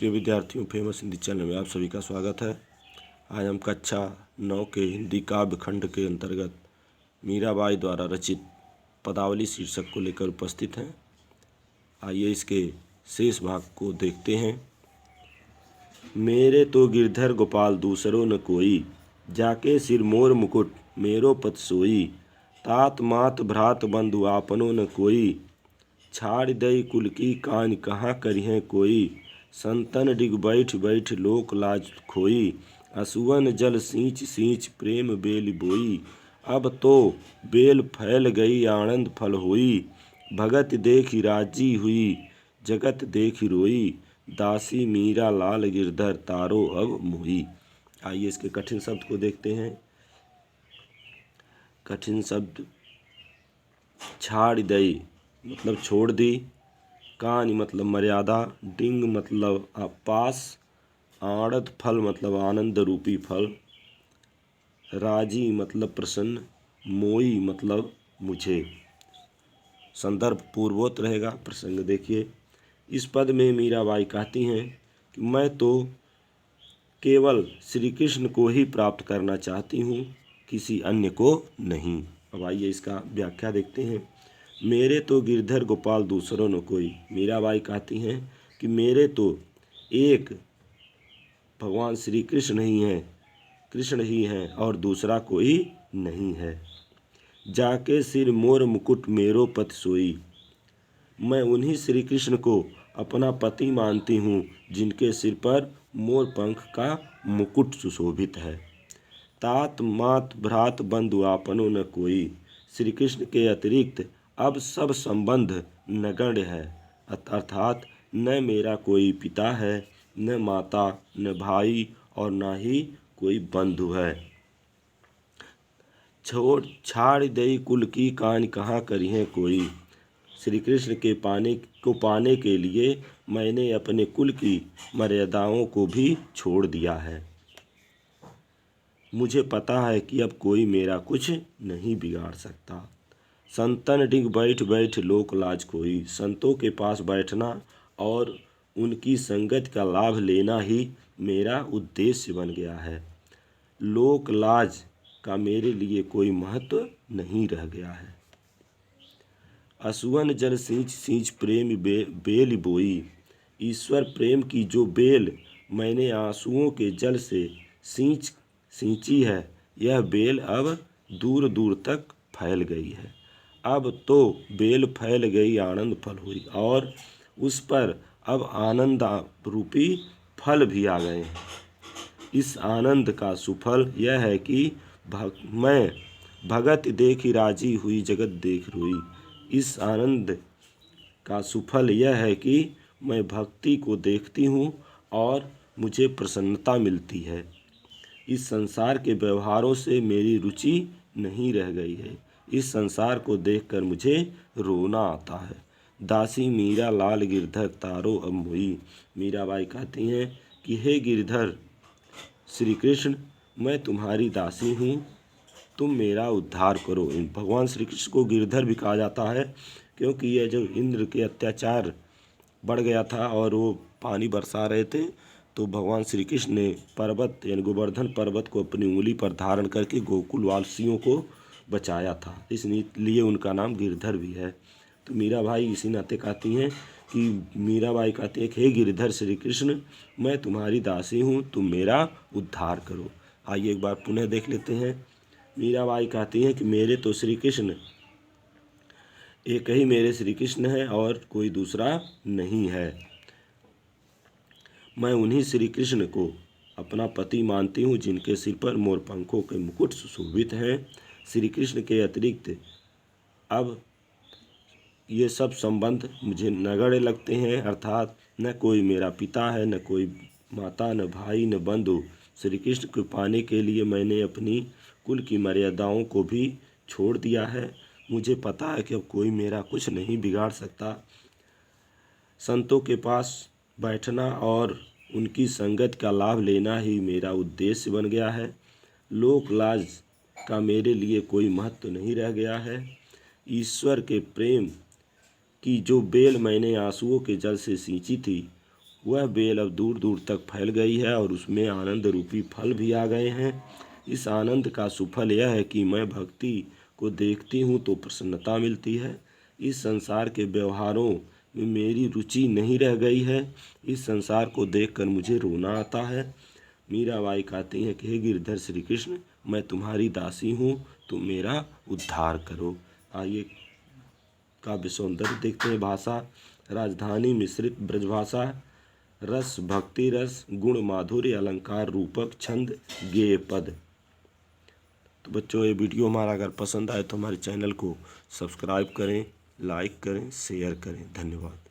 प्रिय विद्यार्थियों, famous Hindi channel में आप सभी का स्वागत है। आज हम कक्षा 9 के हिंदी काव्य खंड के अंतर्गत मीराबाई द्वारा रचित पदावली शीर्षक को लेकर उपस्थित हैं। आइए इसके शेष भाग को देखते हैं। मेरे तो गिरधर गोपाल दूसरो न कोई, जाके सिर मोर मुकुट मेरो पत सोई। तात मात भ्रात बंधु आपनो न कोई, छाड़ दई कुल की कान कहाँ करिहें कोई। संतन डिग बैठ बैठ लोक लाज खोई, असुवन जल सींच सींच प्रेम बेल बोई। अब तो बेल फैल गई आनंद फल होई, भगत देखी राजी हुई जगत देखी रोई। दासी मीरा लाल गिरधर तारो अब मोई। आइए इसके कठिन शब्द को देखते हैं। कठिन शब्द छाड़ दई मतलब छोड़ दी, कान मतलब मर्यादा, डिंग मतलब पास, आड़त फल मतलब आनंद रूपी फल, राजी मतलब प्रसन्न, मोई मतलब मुझे। संदर्भ पूर्वोक्त रहेगा। प्रसंग देखिए। इस पद में मीराबाई कहती हैं कि मैं तो केवल श्री कृष्ण को ही प्राप्त करना चाहती हूँ, किसी अन्य को नहीं। अब आइए इसका व्याख्या देखते हैं। मेरे तो गिरधर गोपाल दूसरों न कोई। मीराबाई कहती हैं कि मेरे तो एक भगवान श्री कृष्ण ही हैं, कृष्ण ही हैं और दूसरा कोई नहीं है। जाके सिर मोर मुकुट मेरो पति सोई। मैं उन्हीं श्री कृष्ण को अपना पति मानती हूँ जिनके सिर पर मोर पंख का मुकुट सुशोभित है। तात मात भ्रात बंधु आपनो न कोई। श्री कृष्ण के अतिरिक्त अब सब संबंध नगण्य है, अर्थात न मेरा कोई पिता है, न माता, न भाई और न ही कोई बंधु है। छाड़ दई कुल की कान कहाँ करिहें कोई। श्री कृष्ण के पाने के लिए मैंने अपने कुल की मर्यादाओं को भी छोड़ दिया है। मुझे पता है कि अब कोई मेरा कुछ नहीं बिगाड़ सकता। संतन डिग बैठ बैठ लोक लाज खोई। संतों के पास बैठना और उनकी संगत का लाभ लेना ही मेरा उद्देश्य बन गया है। लोक लाज का मेरे लिए कोई महत्व नहीं रह गया है। असुवन जल सींच सींच प्रेम बेल बोई। ईश्वर प्रेम की जो बेल मैंने आंसुओं के जल से सींची है, यह बेल अब दूर दूर तक फैल गई है। अब तो बेल फैल गई आनंद फल हुई और उस पर अब आनंद रूपी फल भी आ गए हैं। इस आनंद का सुफल यह है कि मैं भगत देखी राजी हुई जगत देख रोई। इस आनंद का सुफल यह है कि मैं भक्ति को देखती हूँ और मुझे प्रसन्नता मिलती है। इस संसार के व्यवहारों से मेरी रुचि नहीं रह गई है। इस संसार को देखकर मुझे रोना आता है। दासी मीरा लाल गिरधर तारो अब मोई। मीराबाई कहती हैं कि हे गिरधर श्री कृष्ण, मैं तुम्हारी दासी हूँ, तुम मेरा उद्धार करो। भगवान श्री कृष्ण को गिरधर भी कहा जाता है क्योंकि यह जब इंद्र के अत्याचार बढ़ गया था और वो पानी बरसा रहे थे, तो भगवान श्री कृष्ण ने पर्वत यानी गोवर्धन पर्वत को अपनी उंगली पर धारण करके गोकुलवासियों को बचाया था, इसलिए उनका नाम गिरधर भी है। तो मीराबाई इसी नाते कहती हैं कि मीराबाई कहती है कि हे गिरधर श्री कृष्ण, मैं तुम्हारी दासी हूँ, तुम मेरा उद्धार करो। आइए एक बार पुनः देख लेते हैं। मीराबाई कहती हैं कि मेरे तो श्री कृष्ण, एक ही मेरे श्री कृष्ण है और कोई दूसरा नहीं है। मैं उन्हीं श्री कृष्ण को अपना पति मानती हूँ जिनके सिर पर मोर पंखों के मुकुट सुशोभित हैं। श्री कृष्ण के अतिरिक्त अब ये सब संबंध मुझे नगण्य लगते हैं, अर्थात न कोई मेरा पिता है, न कोई माता, न भाई, न बंधु। श्री कृष्ण को पाने के लिए मैंने अपनी कुल की मर्यादाओं को भी छोड़ दिया है। मुझे पता है कि अब कोई मेरा कुछ नहीं बिगाड़ सकता। संतों के पास बैठना और उनकी संगत का लाभ लेना ही मेरा उद्देश्य बन गया है। लोक लाज का मेरे लिए कोई महत्व नहीं रह गया है। ईश्वर के प्रेम की जो बेल मैंने आंसुओं के जल से सींची थी, वह बेल अब दूर दूर तक फैल गई है और उसमें आनंद रूपी फल भी आ गए हैं। इस आनंद का सुफल यह है कि मैं भक्ति को देखती हूँ तो प्रसन्नता मिलती है। इस संसार के व्यवहारों में मेरी रुचि नहीं रह गई है। इस संसार को देखकर मुझे रोना आता है। मीराबाई कहती हैं कि हे गिरधर श्री कृष्ण, मैं तुम्हारी दासी हूँ, तुम मेरा उद्धार करो। आइए काव्य सौंदर्य देखते हैं। भाषा राजधानी मिश्रित ब्रजभाषा, रस भक्ति रस, गुण माधुर्य, अलंकार रूपक, छंद गेय पद। तो बच्चों, ये वीडियो हमारा अगर पसंद आए तो हमारे चैनल को सब्सक्राइब करें, लाइक करें, शेयर करें। धन्यवाद।